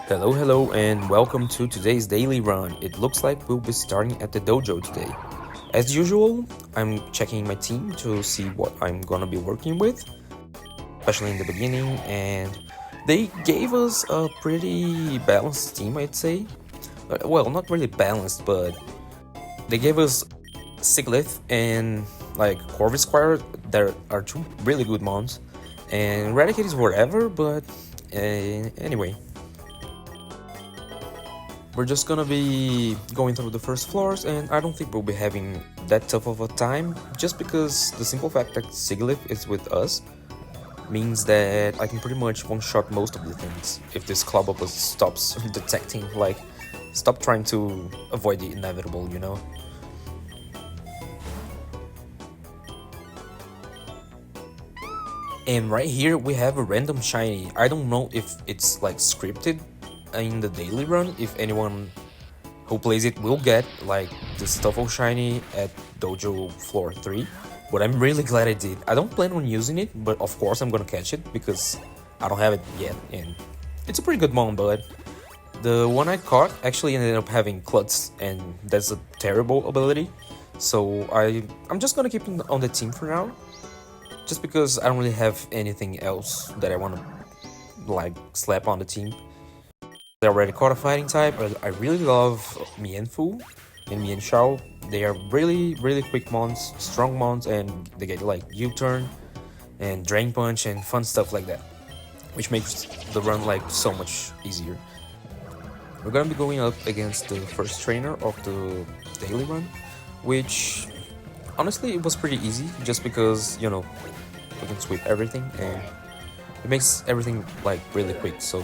Hello, and welcome to today's daily run. It looks like we'll be starting at the dojo today. As usual, I'm checking my team to see what I'm gonna be working with, especially in the beginning, and they gave us a pretty balanced team, I'd say. Well, not really balanced, but they gave us Sigilyph and Corvus Squire. There are two really good mons, and Eradicate is whatever, but anyway. We're just gonna be going through the first floors, and I don't think we'll be having that tough of a time, just because the simple fact that Sigilyph is with us means that I can pretty much one-shot most of the things if this Clobbopus stops detecting, stop trying to avoid the inevitable, you know? And right here we have a random shiny. I don't know if it's scripted in the daily run, if anyone who plays it will get the Stuffle shiny at dojo floor 3, but I'm really glad I did. I don't plan on using it, but of course I'm gonna catch it because I don't have it yet, and it's a pretty good mon, but the one I caught actually ended up having Klutz, and that's a terrible ability, so I'm just gonna keep it on the team for now, just because I don't really have anything else that I want to slap on the team. They already caught a fighting type. I really love Mienfoo and Mienshao. They are really quick mons, strong mons, and they get U-turn and Drain Punch and fun stuff like that, which makes the run so much easier. We're gonna be going up against the first trainer of the daily run, which honestly it was pretty easy, just because we can sweep everything and it makes everything really quick. So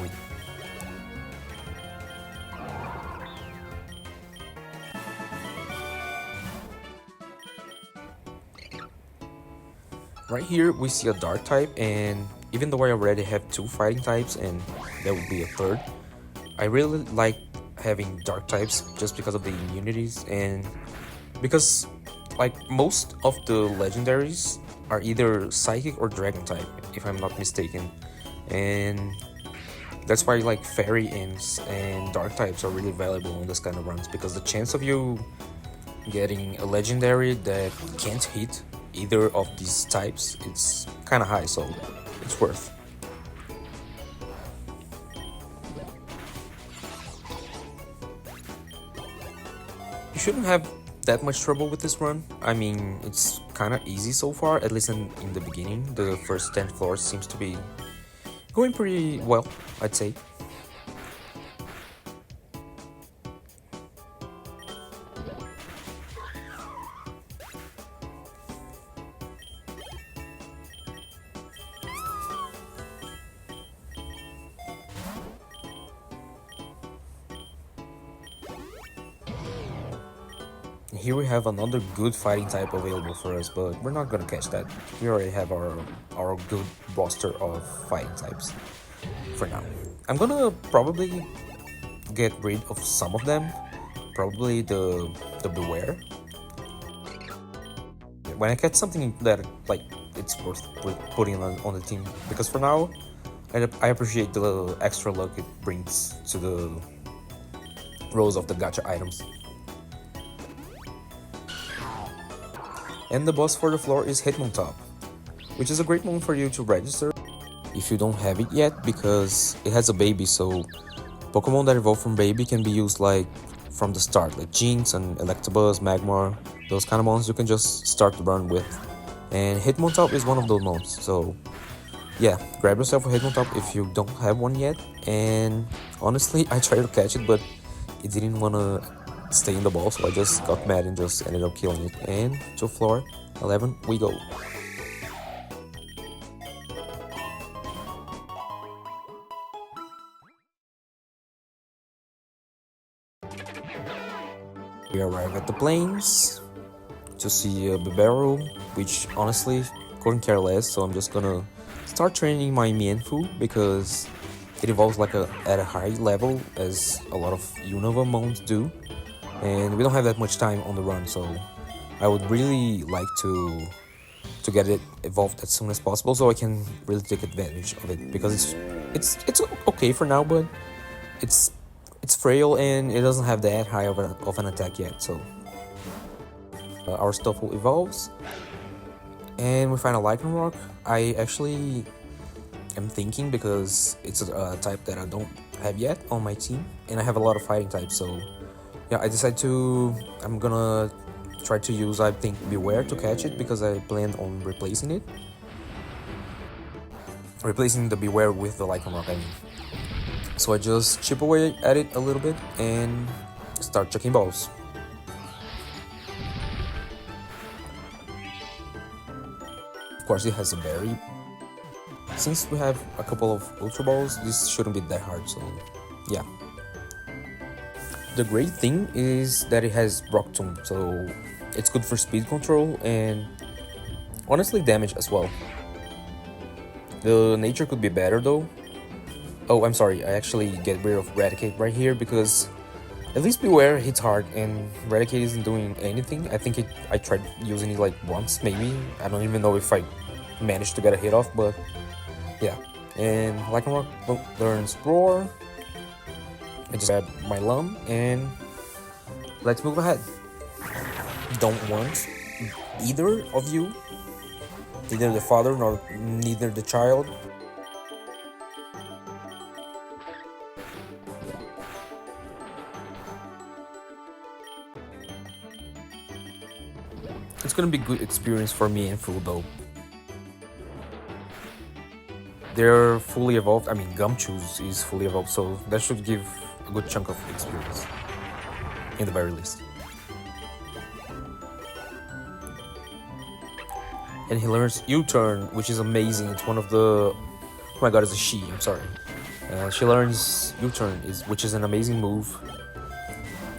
right here we see a dark type, and even though I already have two fighting types and there will be a third, I really like having dark types just because of the immunities, and because most of the legendaries are either psychic or dragon type, if I'm not mistaken, and that's why fairy imps and dark types are really valuable on this kind of runs, because the chance of you getting a legendary that can't hit either of these types, it's kind of high, so it's worth. You shouldn't have that much trouble with this run. I mean, it's kind of easy so far, at least in the beginning. The first 10 floors seems to be going pretty well, I'd say. Here we have another good fighting type available for us, but we're not gonna catch that. We already have our good roster of fighting types for now. I'm gonna probably get rid of some of them, probably the Beware. When I catch something that it's worth putting on the team, because for now I appreciate the extra luck it brings to the rows of the gacha items. And the boss for the floor is Hitmontop, which is a great one for you to register if you don't have it yet, because it has a baby, so Pokemon that evolve from baby can be used from the start, like Jinx and Electabuzz, Magmar, those kind of mons you can just start the run with. And Hitmontop is one of those mons, so yeah, grab yourself a Hitmontop if you don't have one yet. And honestly, I tried to catch it, but it didn't want to stay in the ball, so I just got mad and just ended up killing it. And to floor 11 we go. We arrive at the plains to see a Bibarel, which honestly couldn't care less, so I'm just gonna start training my Mienfoo, because it evolves at a high level, as a lot of Unova mons do, and we don't have that much time on the run, so I would really like to get it evolved as soon as possible, so I can really take advantage of it, because it's okay for now, but it's it's frail and it doesn't have that high of an attack yet. So our Stuffle evolves, and we find a Lichen Rock. I actually am thinking, because it's a type that I don't have yet on my team, and I have a lot of fighting types. So yeah, I'm gonna try to use, I think, Beware to catch it, because I planned on replacing the Beware with the Lichen Rock, I mean. So I just chip away at it a little bit and start chucking balls. Of course, it has a berry. Since we have a couple of Ultra Balls, this shouldn't be that hard, so yeah. The great thing is that it has Rock Tomb, so it's good for speed control and honestly damage as well. The nature could be better though. Oh, I'm sorry, I actually get rid of Eradicate right here, because at least Beware hits hard and Eradicate isn't doing anything. I think I tried using it like once, maybe. I don't even know if I managed to get a hit off, but yeah. And Lycanroc learns Roar. I just grab my Lum and let's move ahead. Don't want either of you, neither the father nor neither the child, it's gonna be good experience for me and Fu though. They're fully evolved. I mean, Gumshoos is fully evolved, so that should give a good chunk of experience, in the very least. And he learns U-turn, which is amazing. It's one of the... Oh my god, it's a she, I'm sorry. She learns U-turn, which is an amazing move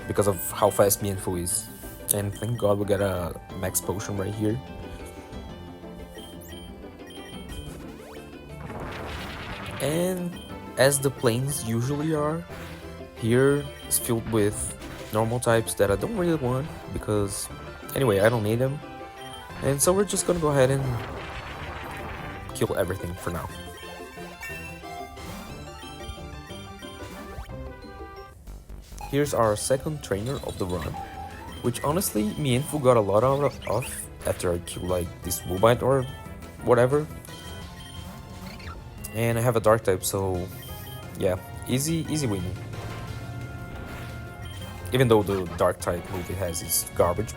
because of how fast Mienfoo is. And thank god we got a max potion right here. And as the plains usually are, here is filled with normal types that I don't really want, because anyway, I don't need them. And so we're just gonna go ahead and kill everything for now. Here's our second trainer of the run, which honestly Mienfoo got a lot out of after I killed like this Woobite or whatever. And I have a dark type, so yeah, easy winning. Even though the dark type move it has is garbage.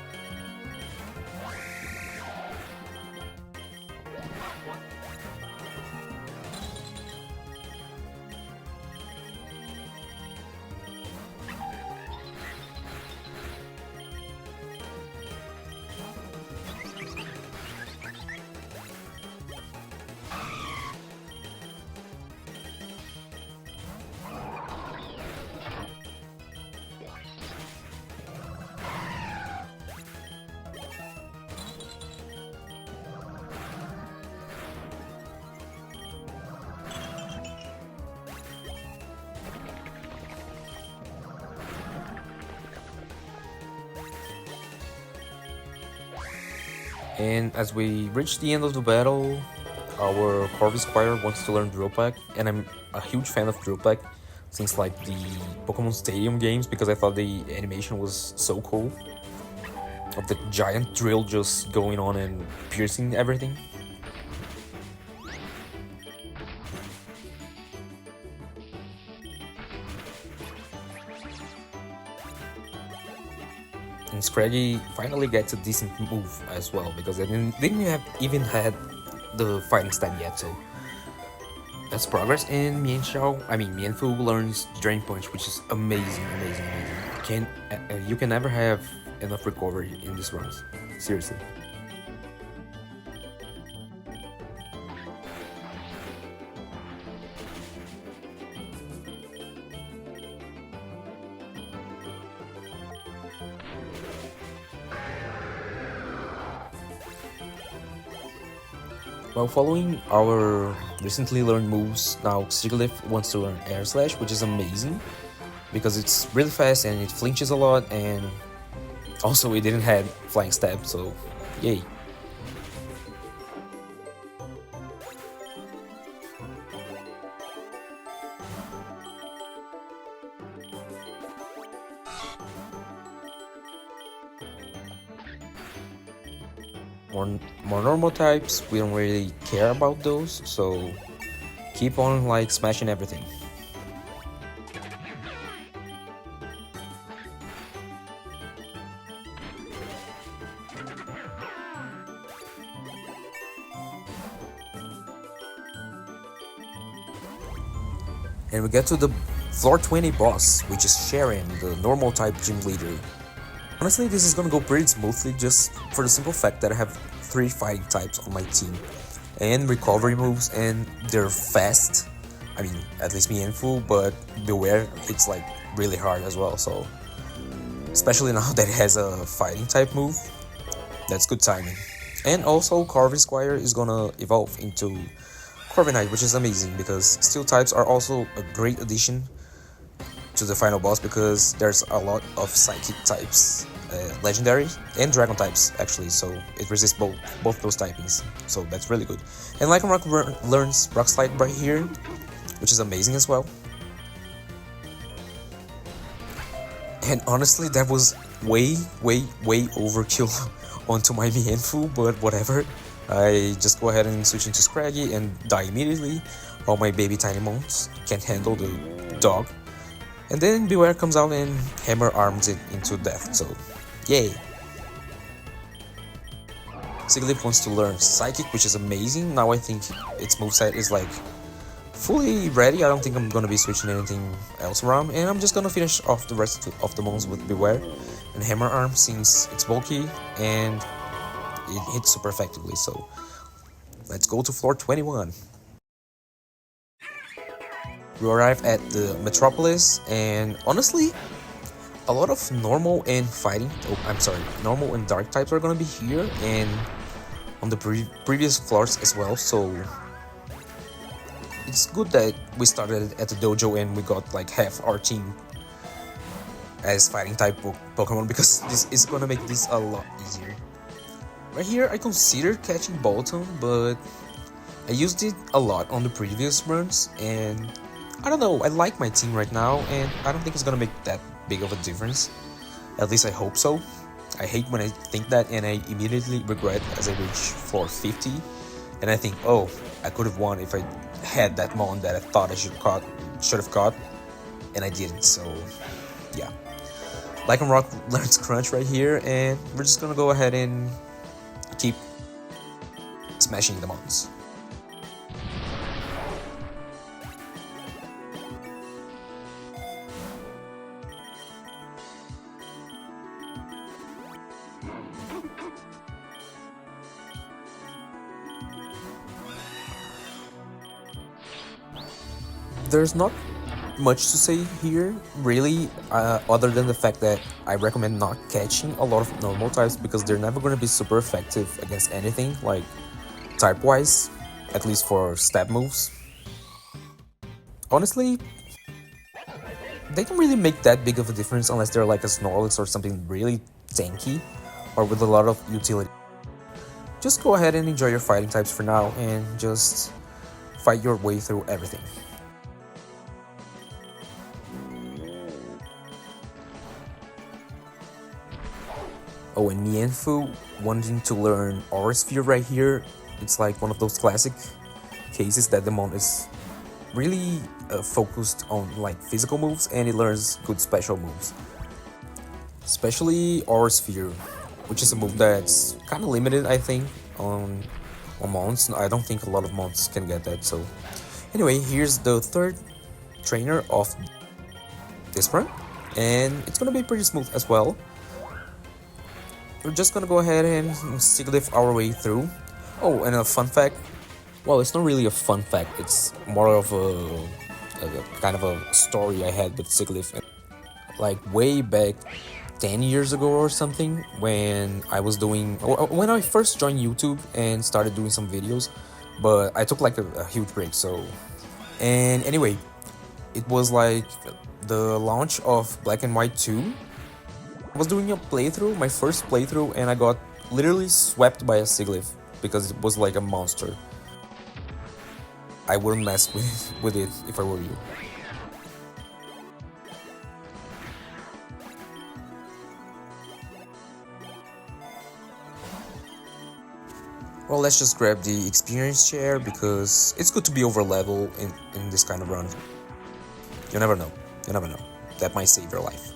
And as we reach the end of the battle, our Corvus Squire wants to learn Drill Peck, and I'm a huge fan of Drill Peck since like the Pokemon Stadium games, because I thought the animation was so cool of the giant drill just going on and piercing everything. And Scraggy finally gets a decent move as well, because I didn't even had the fighting stab yet, so that's progress. And Mienfoo learns Drain Punch, which is amazing. You can never have enough recovery in these runs, seriously. While following our recently learned moves, now Sigilyph wants to learn Air Slash, which is amazing because it's really fast and it flinches a lot, and also it didn't have Flying Stab, so yay. more normal types, we don't really care about those, so keep on like smashing everything. And we get to the floor 20 boss, which is Sharon, the normal type gym leader. Honestly, this is gonna go pretty smoothly just for the simple fact that I have 3 fighting types on my team. And recovery moves, and they're fast. I mean, at least me and Fu, but Beware, it's like really hard as well, so... Especially now that it has a fighting type move, that's good timing. And also, Carving Squire is gonna evolve into Corviknight, which is amazing because steel types are also a great addition to the final boss because there's a lot of psychic types, legendary and dragon types actually, so it resists both those typings, so that's really good. And Lycanroc learns Rock Slide right here, which is amazing as well. And honestly, that was way overkill onto my Mienfoo, but whatever. I just go ahead and switch into Scraggy and die immediately, while my baby tiny mons can't handle the dog. And then Beware comes out and hammer arms it into death, so yay! Sigilyph wants to learn Psychic, which is amazing. Now I think its moveset is like fully ready. I don't think I'm gonna be switching anything else around, and I'm just gonna finish off the rest of the mons with Beware and hammer arm since it's bulky and it hits super effectively, so let's go to floor 21. We arrive at the Metropolis, and honestly, a lot of normal and normal and dark types are gonna be here, and on the previous floors as well, so it's good that we started at the dojo and we got like half our team as fighting type Pokemon, because this is gonna make this a lot easier. Right here, I considered catching Bolton, but I used it a lot on the previous runs, and I don't know, I like my team right now, and I don't think it's gonna make that big of a difference. At least I hope so. I hate when I think that and I immediately regret as I reach floor 50, and I think, oh, I could have won if I had that Mon that I thought I should have caught, and I didn't, so yeah. Lycanroc learns Crunch right here, and we're just gonna go ahead and keep smashing the mons. There's not much to say here, really, other than the fact that I recommend not catching a lot of normal types because they're never going to be super effective against anything, like type-wise, at least for stab moves. Honestly, they don't really make that big of a difference unless they're like a Snorlax or something really tanky or with a lot of utility. Just go ahead and enjoy your fighting types for now and just fight your way through everything. Oh, and Mienfoo wanting to learn Aura Sphere right here, it's like one of those classic cases that the Mon is really focused on like physical moves, and it learns good special moves. Especially Aura Sphere, which is a move that's kind of limited, I think, on Mons. I don't think a lot of Mons can get that, so... Anyway, here's the third trainer of this run, and it's gonna be pretty smooth as well. We're just gonna go ahead and Sigilyph our way through. Oh, and a fun fact. Well, it's not really a fun fact. It's more of a kind of a story I had with Sigilyph. Like way back 10 years ago or something, when I was doing... When I first joined YouTube and started doing some videos, but I took like a huge break, so... And anyway, it was like the launch of Black and White 2. I was doing a playthrough, my first playthrough, and I got literally swept by a Sigilyph because it was like a monster. I wouldn't mess with it if I were you. Well, let's just grab the experience share because it's good to be over level in this kind of run. You never know. You never know. That might save your life.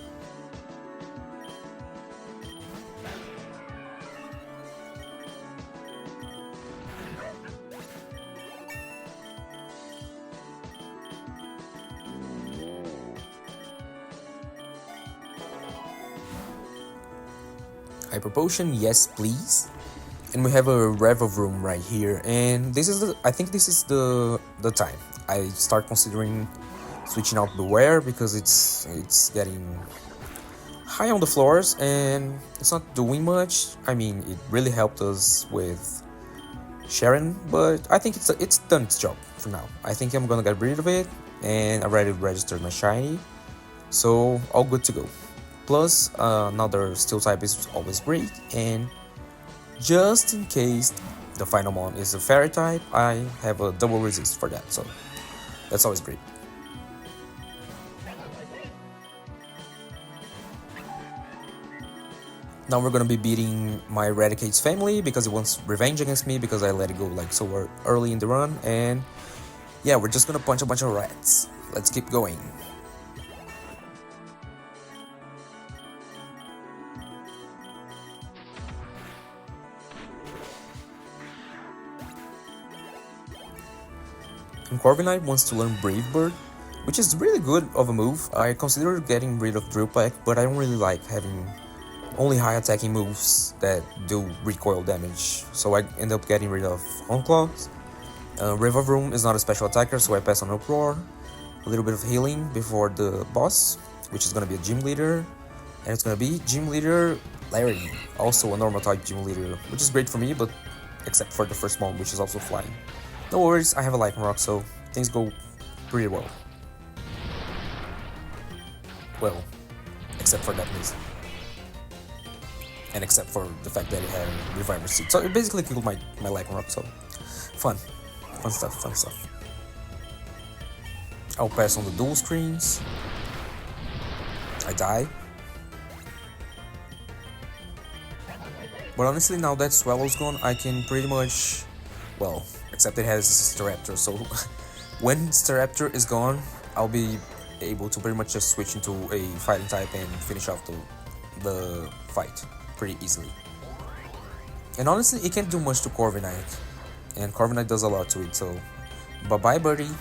Hyper potion, yes please. And we have a rev of room right here, and this is I think this is the time I start considering switching out Beware because it's getting high on the floors and it's not doing much. I mean, it really helped us with Sharon, but I think it's done its job for now. I think I'm gonna get rid of it, and I already registered my shiny, so all good to go. Plus, another steel type is always great, and just in case the final mon is a fairy type, I have a double resist for that, so that's always great. Now we're gonna be beating my Eradicate's family because it wants revenge against me because I let it go like so early in the run, and yeah, we're just gonna punch a bunch of rats. Let's keep going. And Corviknight wants to learn Brave Bird, which is really good of a move. I consider getting rid of Drill Peck, but I don't really like having only high attacking moves that do recoil damage, so I end up getting rid of Honclaws. River Room is not a special attacker, so I pass on Uproar. A little bit of healing before the boss, which is gonna be a gym leader, and it's gonna be gym leader Larry, also a normal type gym leader, which is great for me, but except for the first one, which is also flying. No worries, I have a Lightning Rock, so things go pretty well. Well, except for that miss. And except for the fact that it had Reviver Seed. So it basically killed my Lightning Rock, so fun stuff. I'll pass on the dual screens. I die. But honestly, now that Swallow's gone, I can pretty much, well, except it has Staraptor, so when Staraptor is gone, I'll be able to pretty much just switch into a fighting type and finish off the fight pretty easily. And honestly, it can't do much to Corviknight, and Corviknight does a lot to it, so bye-bye, birdie.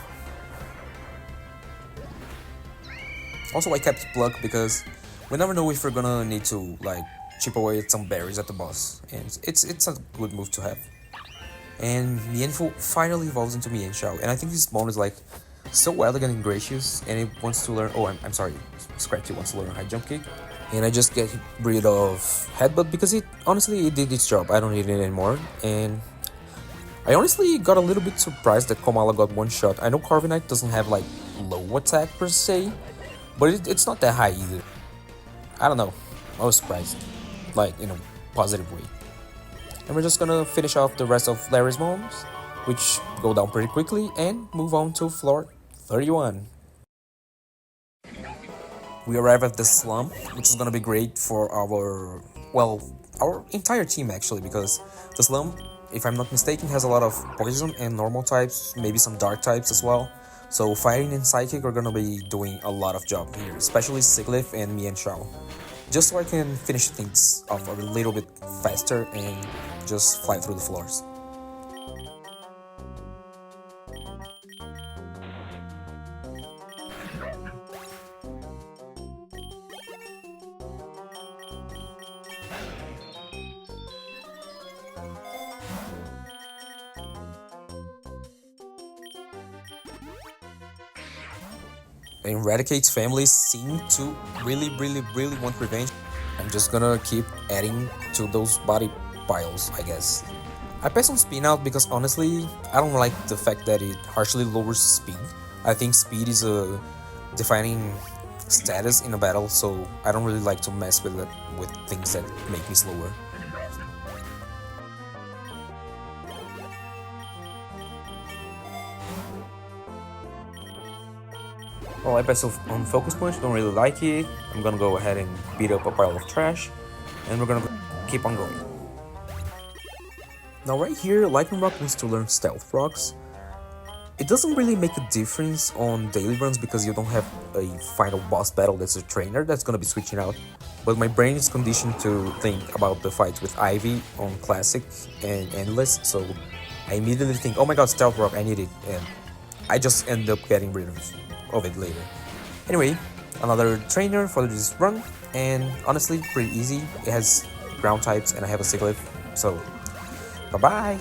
Also, I kept Pluck because we never know if we're gonna need to, like, chip away at some berries at the boss, and it's a good move to have. And Mienful finally evolves into Mienshao, and I think this mon is like so elegant and gracious, and it wants to learn, oh, I'm sorry, Scratchy wants to learn High Jump Kick. And I just get rid of Headbutt because honestly it did its job. I don't need it anymore, and I honestly got a little bit surprised that Komala got one shot. I know Corviknight doesn't have like low attack per se, but it's not that high either. I don't know, I was surprised, like in a positive way. And we're just gonna finish off the rest of Larry's mons, which go down pretty quickly, and move on to floor 31. We arrive at the slum, which is gonna be great for our entire team actually, because the slum, if I'm not mistaken, has a lot of poison and normal types, maybe some dark types as well. So fighting and psychic are gonna be doing a lot of job here, especially Sigilyph and Mienshao. Just so I can finish things off a little bit faster and just fly through the floors. Eradicate's family seem to really want revenge. I'm just gonna keep adding to those body piles, I guess. I pass on Spin Out because honestly, I don't like the fact that it harshly lowers speed. I think speed is a defining status in a battle, so I don't really like to mess with it, with things that make me slower. Well, I pass on Focus Punch, don't really like it. I'm gonna go ahead and beat up a pile of trash, and we're gonna keep on going. Now right here, Lightning Rock needs to learn Stealth Rocks. It doesn't really make a difference on daily runs because you don't have a final boss battle that's a trainer that's gonna be switching out. But my brain is conditioned to think about the fights with Ivy on Classic and Endless, so I immediately think, oh my god, Stealth Rock, I need it, and I just end up getting rid of it later. Anyway, another trainer for this run, and honestly, pretty easy. It has ground types and I have a Sigilyph, so bye-bye!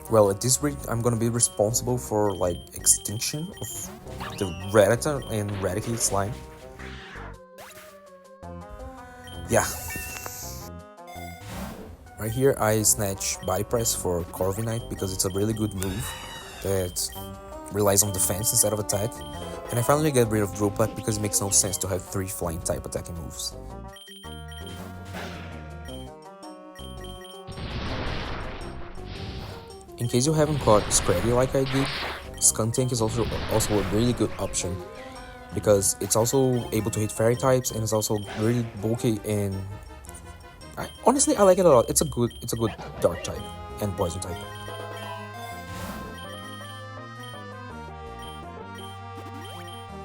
Well, at this rate, I'm gonna be responsible for like extinction of the Rattata and Raticate slime. Yeah. Right here, I snatch Body Press for Corviknight because it's a really good move that relies on defense instead of attack. And I finally get rid of Drupal because it makes no sense to have 3 flying type attacking moves. In case you haven't caught Scraggy like I did, Skuntank is also a really good option because it's also able to hit fairy types and it's also really bulky and honestly I like it a lot. It's a good dark type and poison type.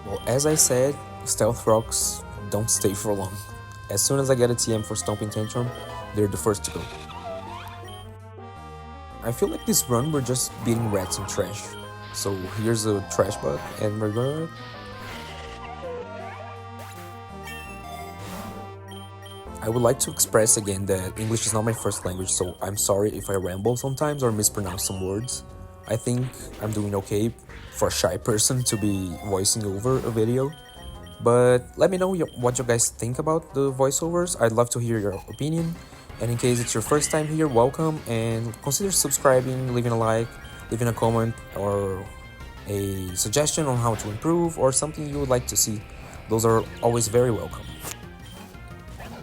Well, as I said, Stealth Rocks don't stay for long. As soon as I get a TM for Stomping Tantrum, they're the first to go. I feel like this run we're just beating rats and trash. So here's a trash bug and we're gonna... I would like to express again that English is not my first language, so I'm sorry if I ramble sometimes or mispronounce some words. I think I'm doing okay for a shy person to be voicing over a video. But let me know what you guys think about the voiceovers. I'd love to hear your opinion. And in case it's your first time here, welcome, and consider subscribing, leaving a like, leaving a comment, or a suggestion on how to improve, or something you would like to see. Those are always very welcome.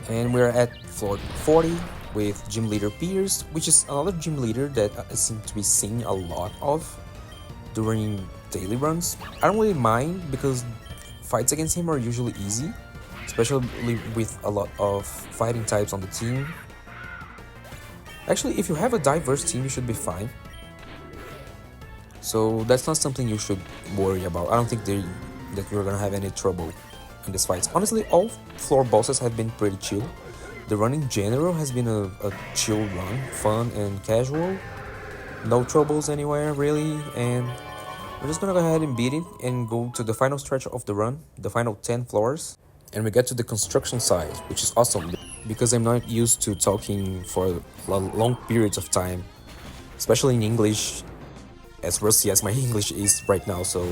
And we're at floor 40 with Gym Leader Pierce, which is another gym leader that I seem to be seeing a lot of during daily runs. I don't really mind because fights against him are usually easy, especially with a lot of fighting types on the team. Actually, if you have a diverse team, you should be fine. So that's not something you should worry about. I don't think that you're gonna have any trouble in these fights. Honestly, all floor bosses have been pretty chill. The run in general has been a chill run, fun and casual. No troubles anywhere really, and we're just gonna go ahead and beat it and go to the final stretch of the run, the final 10 floors. And we get to the construction side, which is awesome because I'm not used to talking for long periods of time, especially in English, as rusty as my English is right now, so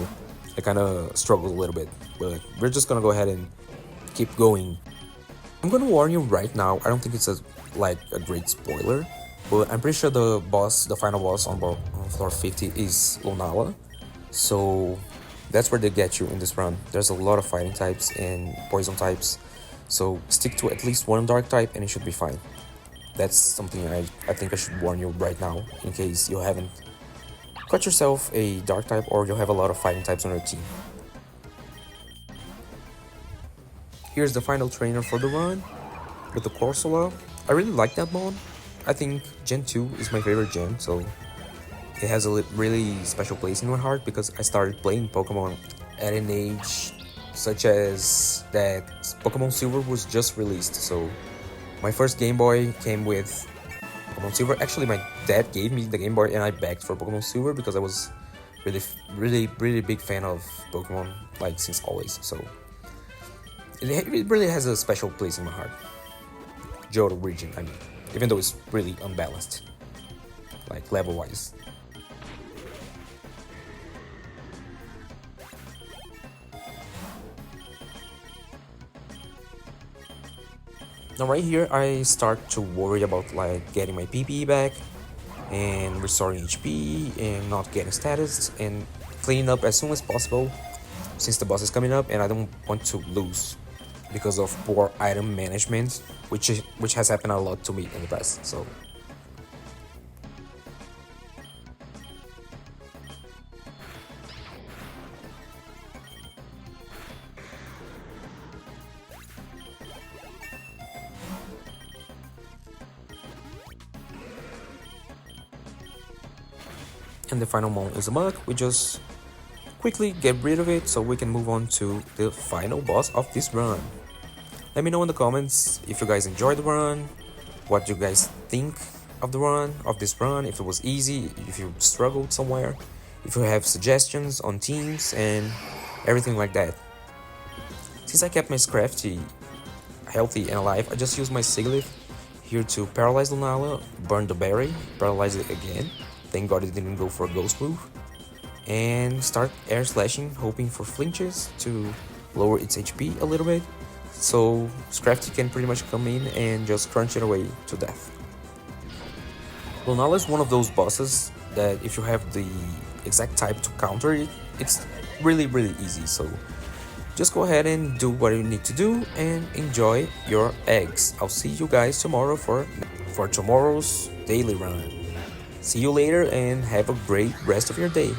I kind of struggle a little bit, but we're just gonna go ahead and keep going. I'm gonna warn you right now, I don't think it's a great spoiler, but I'm pretty sure the final boss on floor 50 is LUNALA, so that's where they get you in this run. There's a lot of fighting types and poison types, so stick to at least one dark type and it should be fine. That's something I think I should warn you right now, in case you haven't got yourself a dark type or you have a lot of fighting types on your team. Here's the final trainer for the run, with the Corsola. I really like that mon. I think Gen 2 is my favorite gen, so it has a really special place in my heart because I started playing Pokemon at an age such as that Pokemon Silver was just released, so my first Game Boy came with Pokemon Silver. Actually, my dad gave me the Game Boy and I begged for Pokemon Silver because I was really big fan of Pokemon, like, since always, so it really has a special place in my heart. Johto region, I mean, even though it's really unbalanced, like, level-wise. Now right here, I start to worry about like getting my PP back and restoring HP and not getting status and cleaning up as soon as possible since the boss is coming up and I don't want to lose because of poor item management, which has happened a lot to me in the past. So and the final mon is a mug, we just quickly get rid of it so we can move on to the final boss of this run. Let me know in the comments if you guys enjoyed the run, what you guys think of the run, of this run, if it was easy, if you struggled somewhere, if you have suggestions on teams and everything like that. Since I kept my Scrafty healthy and alive, I just used my Sigilyph here to paralyze LUNALA, burn the berry, paralyze it again, thank god it didn't go for a ghost move, and start air slashing, hoping for flinches to lower its HP a little bit, so Scrafty can pretty much come in and just crunch it away to death. LUNALA is one of those bosses that if you have the exact type to counter it, it's really easy, so just go ahead and do what you need to do and enjoy your eggs. I'll see you guys tomorrow for tomorrow's daily run. See you later and have a great rest of your day.